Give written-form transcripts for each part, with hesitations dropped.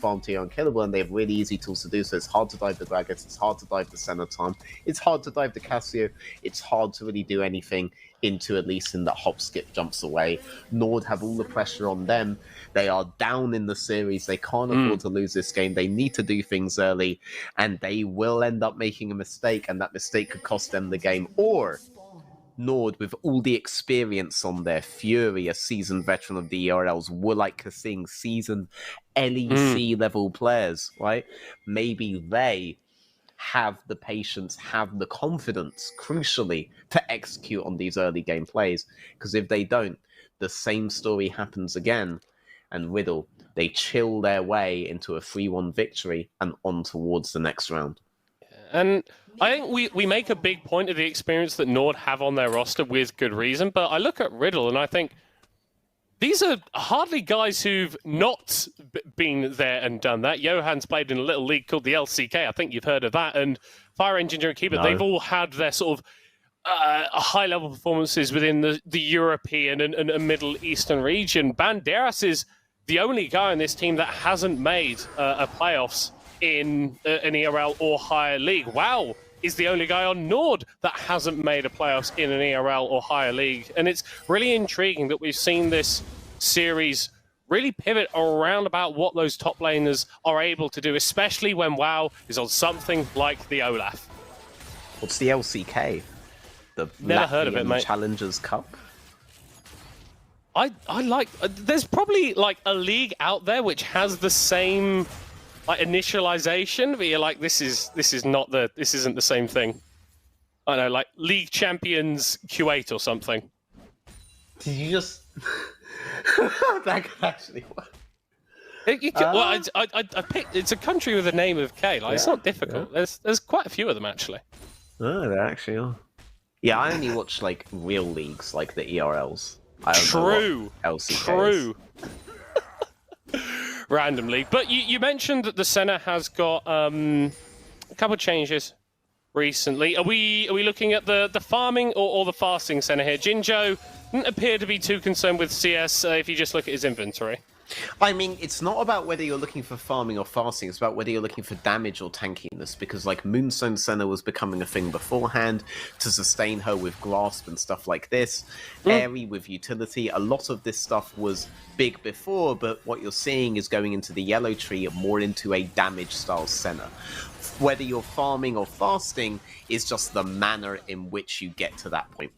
farm tier unkillable, and they have really easy tools to do so. It's hard to dive the Gragas, it's hard to dive the Senaton, it's hard to dive the Cassio, it's hard to really do anything into at least in that hop, skip, jumps away. NORD have all the pressure on them. They are down in the series. They can't afford to lose this game. They need to do things early, and they will end up making a mistake, and that mistake could cost them the game. Or NORD, with all the experience on their Fury, a seasoned veteran of the ERLs, were like seeing seasoned LEC level players, right? Maybe they have the patience, have the confidence, crucially, to execute on these early game plays. Because if they don't, the same story happens again, and Riddle, they chill their way into a 3-1 victory and on towards the next round. And I think we make a big point of the experience that NORD have on their roster with good reason, but I look at Riddle and I think these are hardly guys who've not been there and done that. Johann's played in a little league called the LCK. I think you've heard of that. And Fire Engineer and Keeper, they've all had their sort of high-level performances within the European and Middle Eastern region. Banderas is the only guy on this team that hasn't made a playoffs in an ERL or higher league. WoW is the only guy on NORD that hasn't made a playoffs in an ERL or higher league. And it's really intriguing that we've seen this series really pivot around about what those top laners are able to do, especially when WoW is on something like the Olaf. What's the LCK? The Never heard of it, mate. Challengers Cup? I like... there's probably like a league out there which has the same like initialization, but you're like, this isn't the same thing. I don't know, like League Champions Q8 or something. Did you just... that could actually work. Well, I picked... It's a country with a name of K. Like, it's not difficult. Yeah. There's quite a few of them, actually. Oh, they actually are. Yeah, I only watch, like, real leagues, like the ERLs. I don't True. know what LCK True. Randomly. But you mentioned that the Senna has got a couple of changes recently. Are we looking at the farming or the fasting Senna here? Jinjo didn't appear to be too concerned with CS if you just look at his inventory. I mean, it's not about whether you're looking for farming or fasting, it's about whether you're looking for damage or tankiness, because like Moonstone Senna was becoming a thing beforehand to sustain her with grasp and stuff like this, airy with utility. A lot of this stuff was big before, but what you're seeing is going into the yellow tree more into a damage style Senna. Whether you're farming or fasting is just the manner in which you get to that point.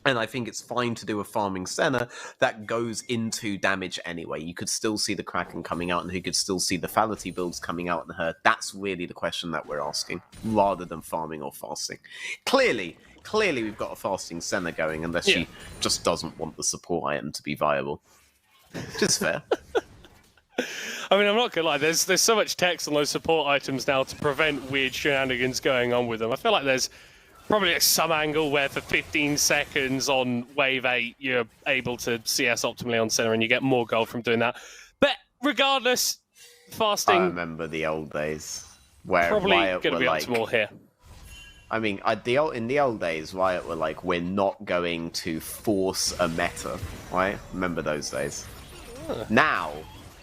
And I think it's fine to do a farming Senna that goes into damage anyway. You could still see the Kraken coming out, and you could still see the Fallacy builds coming out in her. That's really the question that we're asking, rather than farming or fasting. Clearly we've got a fasting Senna going, unless she just doesn't want the support item to be viable. Which is fair. I mean, I'm not gonna lie, there's so much text on those support items now to prevent weird shenanigans going on with them. I feel like there's probably some angle where for 15 seconds on wave 8, you're able to CS optimally on Senna and you get more gold from doing that. But regardless, fasting... I remember the old days where probably Riot going to were be like... up to more here. I mean, in the old days, Riot were like, we're not going to force a meta, right? Remember those days? Now,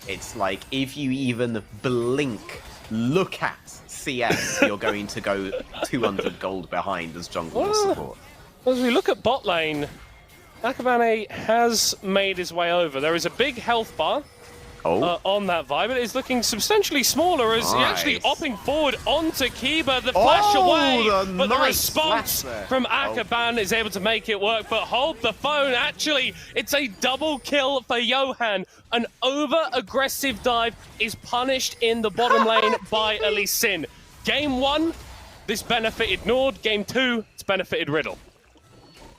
it's like, if you even blink, look at CS, you're going to go 200 gold behind as jungle support. As we look at bot lane, Akabane has made his way over. There is a big health bar on that vibe. It is looking substantially smaller as he actually opping forward onto Kiba. The flash away, but the response from Akaban is able to make it work. But hold the phone. Actually, it's a double kill for Johann. An over-aggressive dive is punished in the bottom lane by Lee Sin. Game 1, this benefited NORD. Game 2, it's benefited Riddle.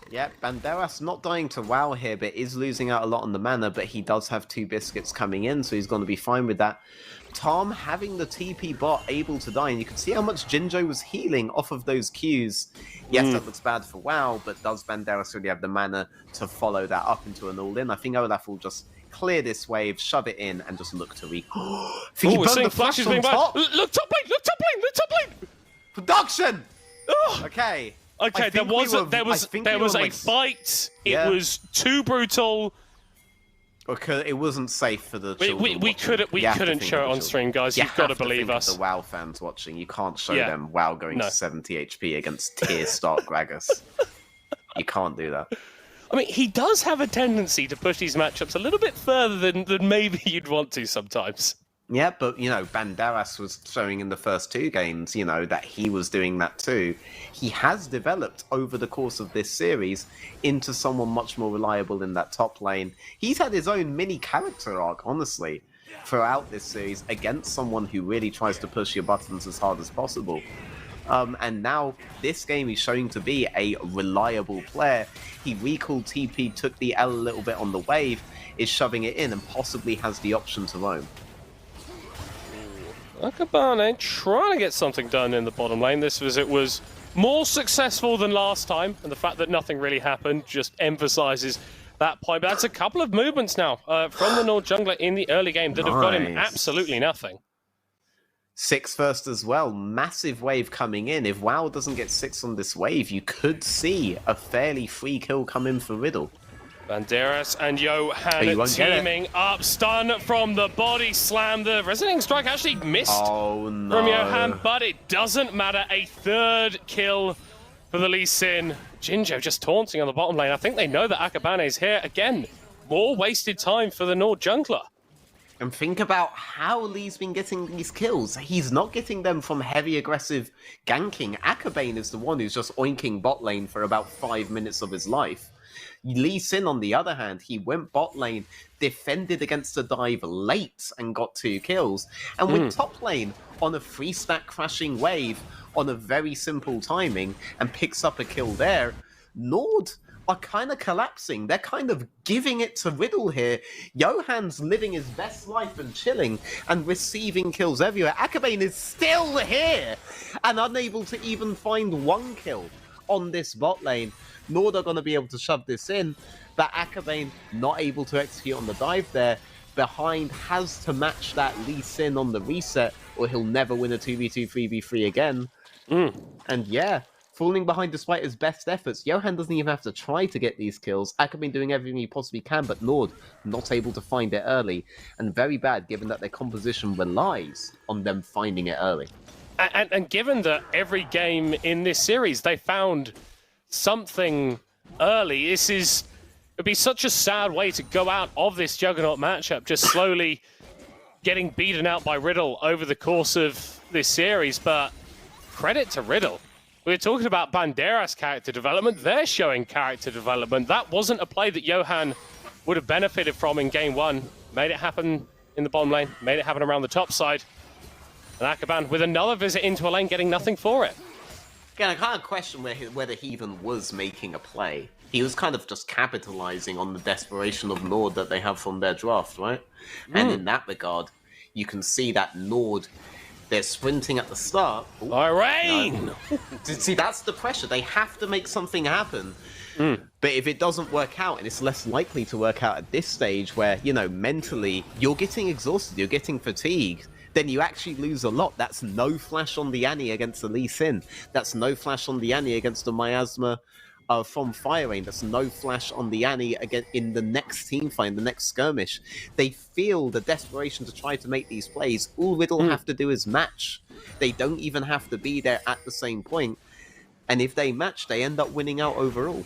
Yeah, Banderas not dying to WoW here, but is losing out a lot on the mana, but he does have 2 biscuits coming in, so he's going to be fine with that. Tom having the TP bot able to die, and you can see how much Jinjo was healing off of those Qs. Yes, that looks bad for WoW, but does Banderas really have the mana to follow that up into an all-in? I think Olaf will just clear this wave, shove it in, and just look to re... I think he burned the flash on top! Look top lane! Look top lane! Look top lane! Production! Okay. Okay, there was a fight. It was too brutal. Because it wasn't safe for the children. We couldn't show it on stream, guys. You've got to believe us. The WoW fans watching, you can't show them WoW going to 70 HP against tier start Gragas. You can't do that. I mean, he does have a tendency to push these matchups a little bit further than maybe you'd want to sometimes. Yeah, but, you know, Banderas was showing in the first 2 games, you know, that he was doing that too. He has developed over the course of this series into someone much more reliable in that top lane. He's had his own mini character arc, honestly, throughout this series against someone who really tries to push your buttons as hard as possible. And now, this game he's showing to be a reliable player. He recalled TP, took the L a little bit on the wave, is shoving it in, and possibly has the option to roam. Akabane trying to get something done in the bottom lane. This visit was more successful than last time, and the fact that nothing really happened just emphasizes that point. But that's a couple of movements now from the NORD jungler in the early game that have got him absolutely nothing. 6 first as well. Massive wave coming in. If WoW doesn't get 6 on this wave, you could see a fairly free kill come in for Riddle. Banderas and Johan teaming up. Stun from the body slam. The resonating strike actually missed from Johan, but it doesn't matter. A 3rd kill for the Lee Sin. Jinjo just taunting on the bottom lane. I think they know that Akabane's here. Again, more wasted time for the NORD jungler. And think about how Lee's been getting these kills. He's not getting them from heavy aggressive ganking. Akabane is the one who's just oinking bot lane for about 5 minutes of his life. Lee Sin, on the other hand, he went bot lane, defended against a dive late and got 2 kills. And went top lane on a 3-stack crashing wave on a very simple timing and picks up a kill there. NORD are kind of collapsing. They're kind of giving it to Riddle here. Johan's living his best life and chilling and receiving kills everywhere. Akabane is still here and unable to even find 1 kill on this bot lane. NORD are going to be able to shove this in, but Akabane not able to execute on the dive there. Behind has to match that Lee Sin on the reset, or he'll never win a 2v2, 3v3 again. And yeah, falling behind despite his best efforts. Johan doesn't even have to try to get these kills. Akabane doing everything he possibly can, but NORD not able to find it early. And very bad, given that their composition relies on them finding it early. And given that every game in this series, they found something early, it'd be such a sad way to go out of this Juggernaut matchup, just slowly getting beaten out by Riddle over the course of this series. But credit to Riddle. We were talking about Banderas' character development. They're showing character development. That wasn't a play that Johan would have benefited from in game 1. Made it happen in the bottom lane, made it happen around the top side. And Akaban with another visit into a lane, getting nothing for it. Again, I kind of question whether he even was making a play. He was kind of just capitalizing on the desperation of NORD that they have from their draft, right? And in that regard, you can see that NORD, they're sprinting at the start. Irene! See, that's the pressure. They have to make something happen. But if it doesn't work out, and it's less likely to work out at this stage where, you know, mentally, you're getting exhausted, you're getting fatigued, then you actually lose a lot. That's no flash on the Annie against the Lee Sin. That's no flash on the Annie against the Miasma from Fire Rain. That's no flash on the Annie again in the next team fight, in the next skirmish. They feel the desperation to try to make these plays. All Riddle have to do is match. They don't even have to be there at the same point. And if they match, they end up winning out overall.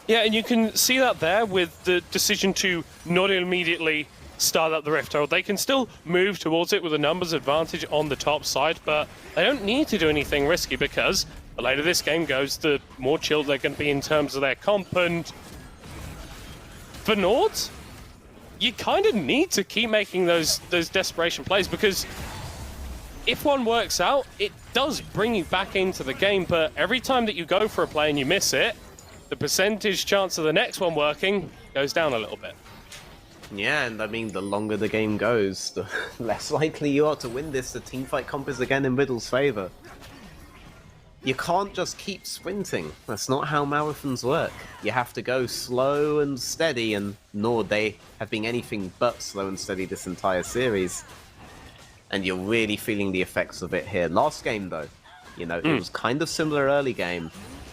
Yeah, and you can see that there with the decision to not immediately start up the Rift Herald. They can still move towards it with a numbers advantage on the top side, but they don't need to do anything risky because the later this game goes, the more chilled they're going to be in terms of their comp. And for NORD, you kind of need to keep making those desperation plays, because if one works out, it does bring you back into the game, but every time that you go for a play and you miss it, the percentage chance of the next one working goes down a little bit. Yeah, and I mean, the longer the game goes, the less likely you are to win this. The teamfight comp is again in Riddle's favor. You can't just keep sprinting. That's not how marathons work. You have to go slow and steady, and NORD, they have been anything but slow and steady this entire series. And you're really feeling the effects of it here. Last game, though, you know, it was kind of similar early game,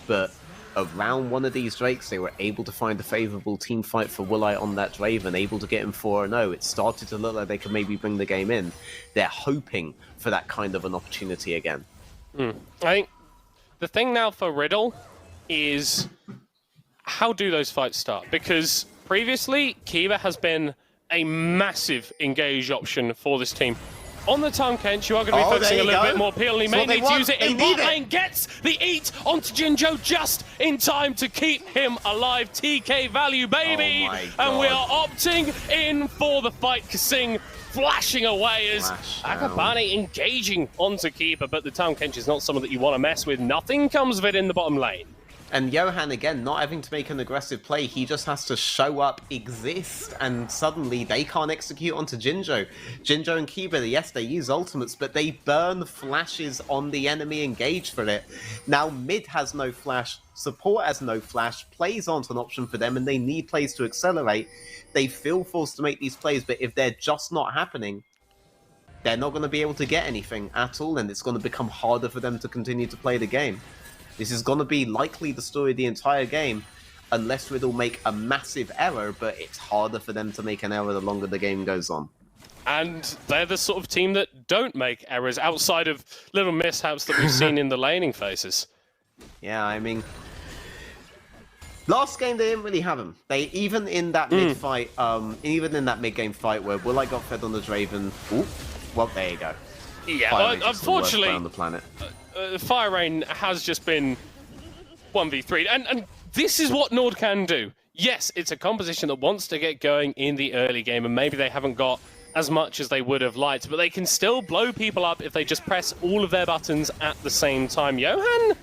but around one of these Drakes, they were able to find a favorable team fight for Woolite on that Draven, able to get him 4-0. It started to look like they could maybe bring the game in. They're hoping for that kind of an opportunity again. I think the thing now for Riddle is how do those fights start? Because previously, Kiba has been a massive engage option for this team. On the Tom Kench, you are going to be focusing a little bit more peel, and he may need to use it in bot lane. Gets the eat onto Jinjo just in time to keep him alive. TK value, baby! And we are opting in for the fight. Kasing flashing away as Akabane engaging onto Keeper, but the Tom Kench is not someone that you want to mess with. Nothing comes of it in the bottom lane. And Johan, again, not having to make an aggressive play, he just has to show up, exist, and suddenly they can't execute onto Jinjo. Jinjo and Kiba, yes, they use ultimates, but they burn flashes on the enemy engaged for it. Now, mid has no flash, support has no flash, plays aren't an option for them, and they need plays to accelerate. They feel forced to make these plays, but if they're just not happening, they're not going to be able to get anything at all, and it's going to become harder for them to continue to play the game. This is going to be likely the story of the entire game, unless Riddle make a massive error, but it's harder for them to make an error the longer the game goes on. And they're the sort of team that don't make errors outside of little mishaps that we've seen in the laning phases. Yeah, I mean, last game they didn't really have them. They even in that mid fight, even in that mid game fight where Woolite got fed on the Draven. Ooh, well, there you go. Yeah, well, unfortunately, on the planet. Fire Rain has just been 1v3, and this is what NORD can do. Yes, it's a composition that wants to get going in the early game, and maybe they haven't got as much as they would have liked, but they can still blow people up if they just press all of their buttons at the same time. Johan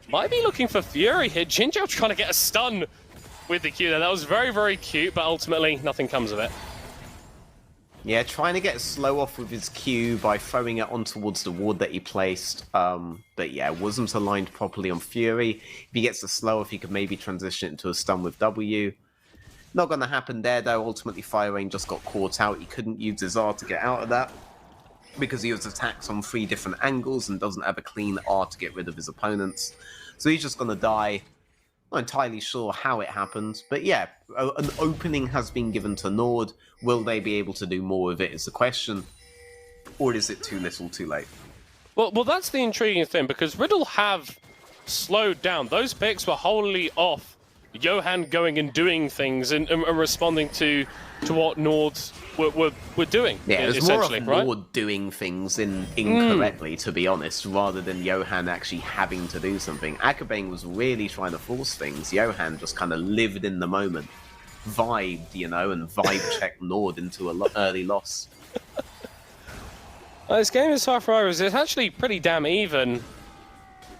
might be looking for Fury here. Jinjo trying to get a stun with the Q there. That was very, very cute, but ultimately nothing comes of it. Yeah, trying to get slow off with his Q by throwing it on towards the ward that he placed. But yeah, wasn't aligned properly on Fury. If he gets the slow off, he could maybe transition it into a stun with W. Not going to happen there, though. Ultimately, Fire Rain just got caught out. He couldn't use his R to get out of that because he was attacked on 3 different angles and doesn't have a clean R to get rid of his opponents. So he's just going to die. Not entirely sure how it happened, but yeah, an opening has been given to NORD. Will they be able to do more of it is the question, or is it too little too late? Well, that's the intriguing thing, because Riddle have slowed down. Those picks were wholly off Johan going and doing things and responding to what NORD were doing. Yeah, it was more of NORD doing things incorrectly, to be honest, rather than Johan actually having to do something. Akabane was really trying to force things. Johan just kind of lived in the moment, vibed, you know, and vibe-checked NORD into an early loss. This game is far from over. It's actually pretty damn even.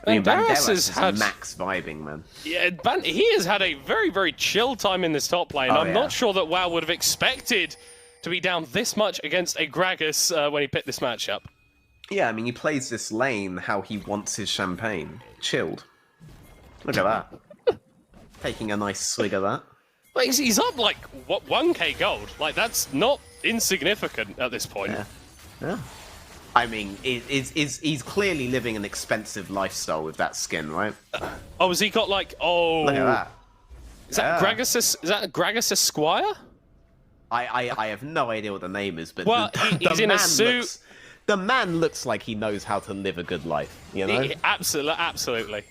I mean, Banderas has had max vibing, man. Yeah, he has had a very, very chill time in this top lane. I'm not sure that WoW would have expected to be down this much against a Gragas when he picked this matchup. Yeah, I mean, he plays this lane how he wants his champagne. Chilled. Look at that. Taking a nice swig of that. But he's up like, what, 1k gold? Like, that's not insignificant at this point. Yeah. I mean, he's clearly living an expensive lifestyle with that skin, right? Oh, has he got like, oh... Look at that. Is that Gragas Esquire? I have no idea what the name is, but well, he's in a suit. The man looks like he knows how to live a good life, you know? Absolutely.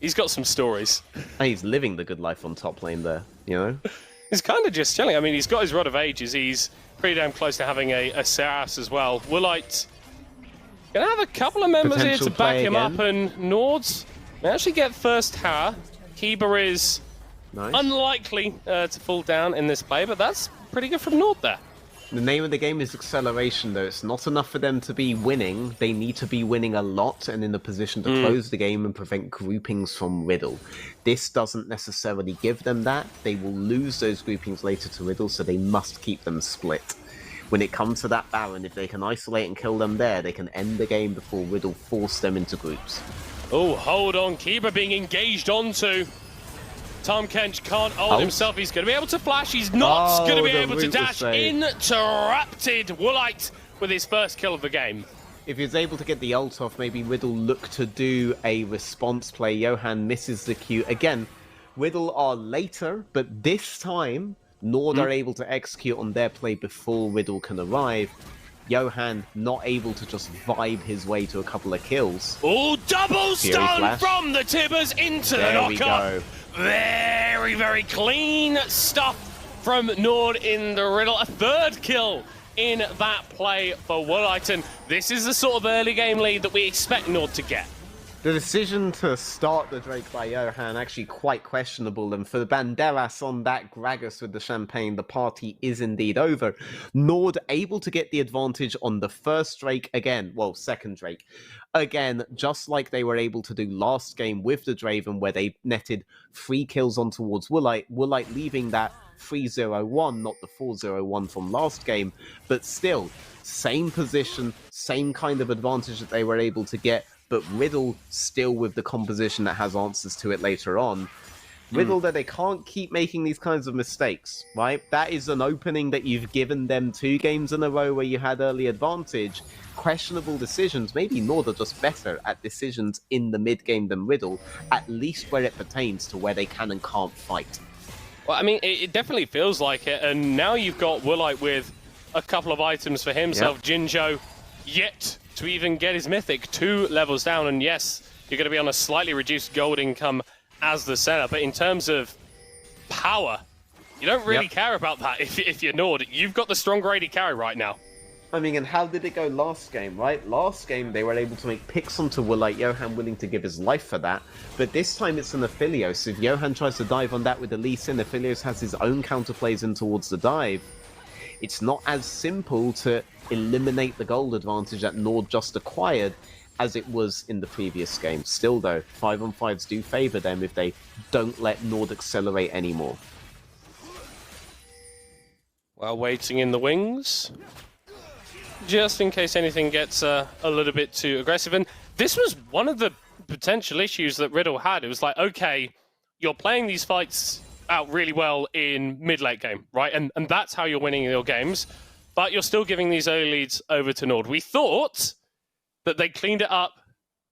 He's got some stories. And he's living the good life on top lane there, you know? He's kind of just chilling. I mean, he's got his Rod of Ages. He's pretty damn close to having a Saras as well. Woolite gonna have a couple of members here to back him up, and NORD's may actually get first tower. Kiba is unlikely to fall down in this play, but that's pretty good from NORD there. The name of the game is acceleration, though. It's not enough for them to be winning. They need to be winning a lot and in a position to close the game and prevent groupings from Riddle. This doesn't necessarily give them that. They will lose those groupings later to Riddle, so they must keep them split. When it comes to that Baron, if they can isolate and kill them there, they can end the game before Riddle force them into groups. Oh, hold on. Kiba being engaged onto. Tom Kench can't hold himself. He's going to be able to flash. He's not going to be able to dash. Interrupted Woolite with his first kill of the game. If he was able to get the ult off, maybe Riddle looked to do a response play. Johan misses the Q. Again, Riddle are later, but this time, NORD are able to execute on their play before Riddle can arrive. Johan not able to just vibe his way to a couple of kills. Oh, double stun from the Tibbers into the knockup. There we go. Very, very clean stuff from NORD in the Riddle. A third kill in that play for wollite, and this is the sort of early game lead that we expect NORD to get. The decision to start the Drake by Johan actually quite questionable, and for the Banderas on that Gragas with the champagne, the party is indeed over. NORD able to get the advantage on the first Drake again, well, second Drake. Again, just like they were able to do last game with the Draven, where they netted 3 kills on towards wollite, wollite leaving that 3-0-1, not the 4-0-1 from last game, but still, same position, same kind of advantage that they were able to get, but Riddle still with the composition that has answers to it later on. Riddle, that they can't keep making these kinds of mistakes, right? That is an opening that you've given them 2 games in a row where you had early advantage. Questionable decisions. Maybe NORD are just better at decisions in the mid-game than Riddle, at least where it pertains to where they can and can't fight. Well, I mean, it definitely feels like it, and now you've got wollite with a couple of items for himself. Yep. Jinjo, yet to even get his mythic 2 levels down, and yes, you're going to be on a slightly reduced gold income as the center, but in terms of power, you don't really care about that if you're NORD. You've got the stronger AD carry right now. I mean, and how did it go last game, right? Last game, they were able to make picks onto wollite, Johan willing to give his life for that, but this time it's an Aphelios. If Johan tries to dive on that with the Lee Sin, Aphelios has his own counterplays in towards the dive. It's not as simple to eliminate the gold advantage that NORD just acquired as it was in the previous game. Still though, 5-on-5s do favour them if they don't let NORD accelerate anymore. Well, waiting in the wings, just in case anything gets a little bit too aggressive. And this was one of the potential issues that Riddle had. It was like, okay, you're playing these fights out really well in mid-late game, right? And that's how you're winning your games, but you're still giving these early leads over to NORD. We thought that they cleaned it up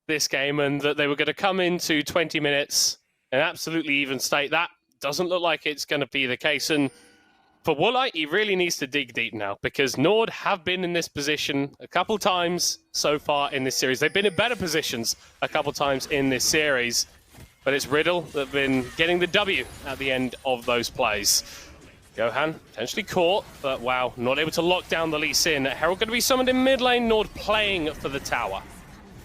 this game and that they were going to come into 20 minutes and absolutely even state. That doesn't look like it's going to be the case. And for wollite, he really needs to dig deep now, because NORD have been in this position a couple times so far in this series. They've been in better positions a couple times in this series, but it's Riddle that have been getting the W at the end of those plays. Johan potentially caught, but wow, not able to lock down the Lee Sin. Herald going to be summoned in mid lane, NORD playing for the tower.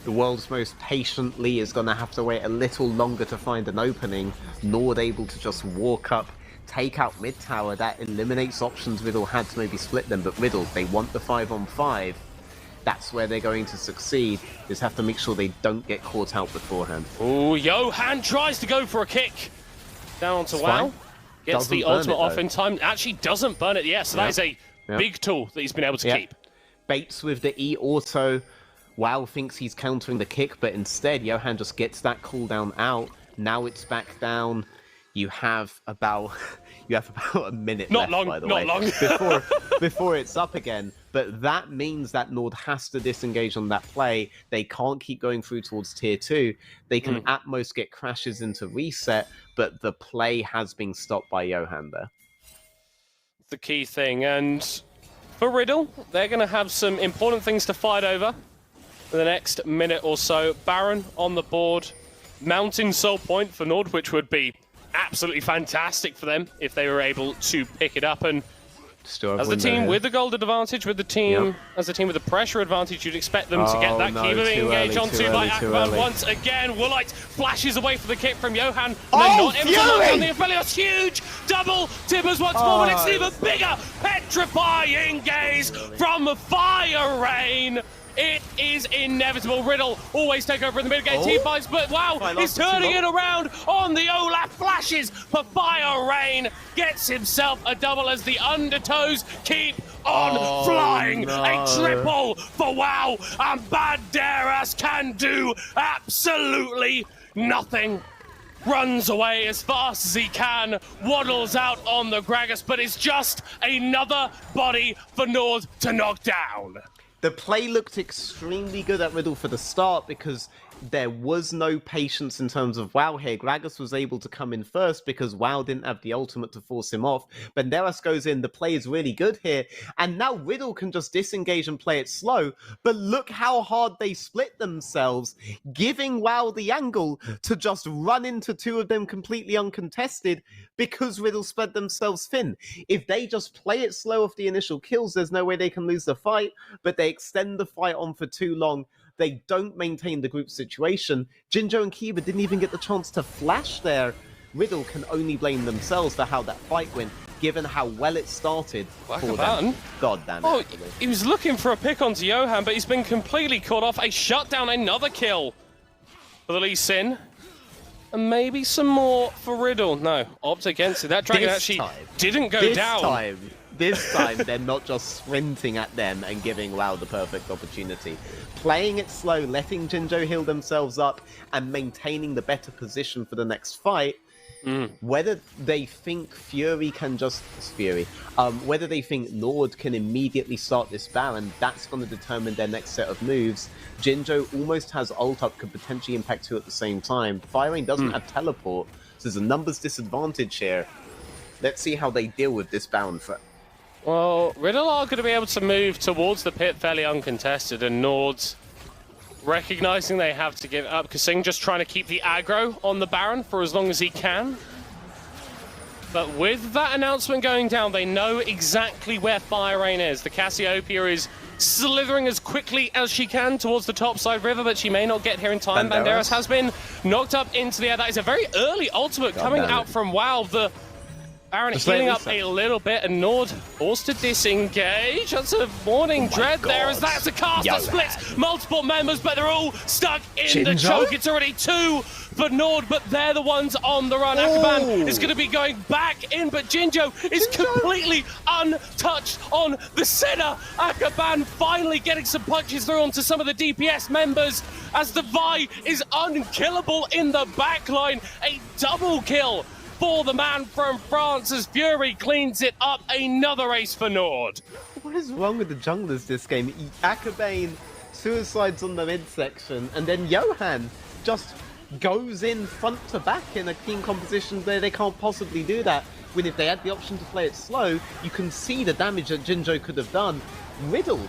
The world's most patient Lee is going to have to wait a little longer to find an opening. NORD able to just walk up, take out mid tower. That eliminates options Riddle had to maybe split them, but Riddle, they want the 5-on-5. That's where they're going to succeed. Just have to make sure they don't get caught out beforehand. Oh, Johan tries to go for a kick. Down onto WoW. Gets the ultimate off in time. Actually doesn't burn it. Yeah, so that is a big tool that he's been able to keep. Baits with the E auto. WoW thinks he's countering the kick, but instead Johan just gets that cooldown out. Now it's back down. You have about a minute left, by the way, before it's up again. But that means that NORD has to disengage on that play. They can't keep going through towards tier 2. They can at most get crashes into reset, but the play has been stopped by Johan there. The key thing, and for Riddle, they're going to have some important things to fight over for the next minute or so. Baron on the board, Mountain Soul Point for NORD, which would be absolutely fantastic for them if they were able to pick it up. And as the team with the gold advantage, with the team as a team with the pressure advantage, you'd expect them to get that Kiva engaged onto by Akban once again. wollite flashes away for the kick from Johan, and they're not able to lock on the Aphelios. Huge double Tibbers once more, but it's an even bigger petrifying gaze from Fire Rain. It is inevitable. Riddle always take over in the mid-game team fights, but wow, he's turning it around on the Olaf. Flashes for Fire Rain. Gets himself a double as the undertows keep on flying. A triple for WoW, and Banderas can do absolutely nothing. Runs away as fast as he can, waddles out on the Gragas, but it's just another body for NORD to knock down. The play looked extremely good at Riddle for the start because there was no patience in terms of WoW here. Gragas was able to come in first because WoW didn't have the ultimate to force him off. Banderas goes in, the play is really good here, and now Riddle can just disengage and play it slow, but look how hard they split themselves, giving WoW the angle to just run into two of them completely uncontested because Riddle spread themselves thin. If they just play it slow off the initial kills, there's no way they can lose the fight, but they extend the fight on for too long. They don't maintain the group situation. Jinjo and Kiba didn't even get the chance to flash there. Riddle can only blame themselves for how that fight went, given how well it started for them. God damn it. Oh, he was looking for a pick onto Johan, but he's been completely caught off. A shutdown, another kill for the Lee Sin. And maybe some more for Riddle. No, opt against it. That dragon didn't go down. This time, they're not just sprinting at them and giving WoW the perfect opportunity. Playing it slow, letting Jinjo heal themselves up, and maintaining the better position for the next fight. Whether they think Fury can just... whether they think NORD can immediately start this Baron, that's going to determine their next set of moves. Jinjo almost has ult up, could potentially impact two at the same time. Firing doesn't have teleport, so there's a numbers disadvantage here. Let's see how they deal with this Baron threat. Well, Riddle are going to be able to move towards the pit fairly uncontested, and NORD's recognizing they have to give up. Kasing just trying to keep the aggro on the Baron for as long as he can. But with that announcement going down, they know exactly where Fire Rain is. The Cassiopeia is slithering as quickly as she can towards the topside river, but she may not get here in time. Banderas has been knocked up into the air. That is a very early ultimate coming out from WoW. The Baron healing up a little bit, and NORD forced to disengage. That's a warning dread there, as that's a caster splits multiple members, but they're all stuck in the choke. It's already two for NORD, but they're the ones on the run. Akaban is going to be going back in, but Jinjo is completely untouched on the center. Akaban finally getting some punches through onto some of the DPS members, as the Vi is unkillable in the backline. A double kill for the man from France as Fury cleans it up. Another ace for NORD. What is wrong with the junglers this game? Akabane suicides on the midsection, and then Johan just goes in front to back in a team composition where they can't possibly do that. When if they had the option to play it slow, you can see the damage that Jinjo could have done. Riddle,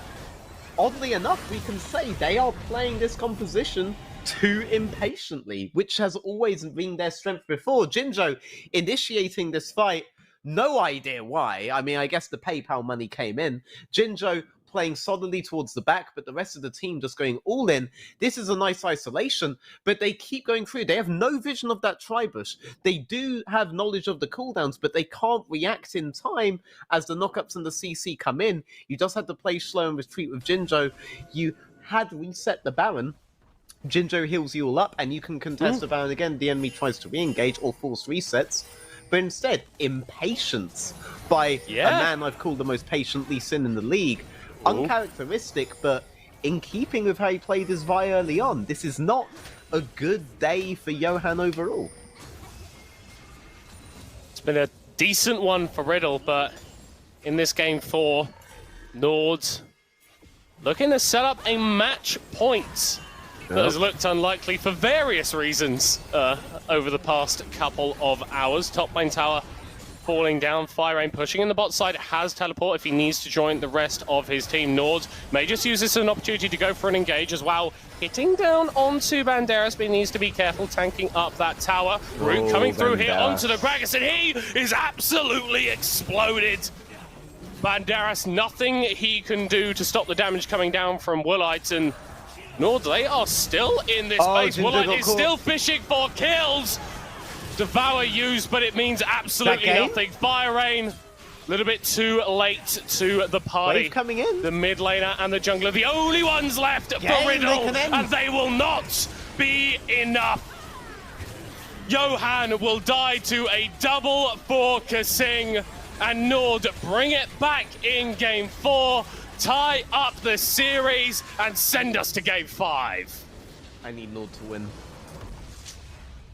oddly enough, we can say they are playing this composition too impatiently, which has always been their strength before. Jinjo initiating this fight, no idea why. I mean, I guess the PayPal money came in. Jinjo playing solidly towards the back, but the rest of the team just going all in. This is a nice isolation, but they keep going through. They have no vision of that Tribush. They do have knowledge of the cooldowns, but they can't react in time as the knockups and the CC come in. You just had to play slow and retreat with Jinjo. You had reset the Baron. Jinjo heals you all up, and you can contest the Baron again. The enemy tries to re-engage or force resets. But instead, impatience by a man I've called the most patient Lee Sin in the league. Uncharacteristic, but in keeping with how he played his Vi early on. This is not a good day for Johan overall. It's been a decent one for Riddle, but in this game 4, NORD looking to set up a match point. That has looked unlikely for various reasons over the past couple of hours. Top lane tower falling down, Fire Rain pushing in the bot side, has teleport if he needs to join the rest of his team. NORD may just use this as an opportunity to go for an engage as well. Hitting down onto Banderas, but he needs to be careful, tanking up that tower. Root coming through here onto the Gragas, and he is absolutely exploded. Banderas, nothing he can do to stop the damage coming down from Woolite, and NORD, they are still in this space. Woolite is still fishing for kills. Devour used, but it means absolutely nothing. Fire Rain, a little bit too late to the party. Wave coming in. The mid laner and the jungler, the only ones left for Riddle, and they will not be enough. Johan will die to a double for Kasing, and NORD bring it back in game 4. Tie up the series and send us to game 5. I need NORD to win.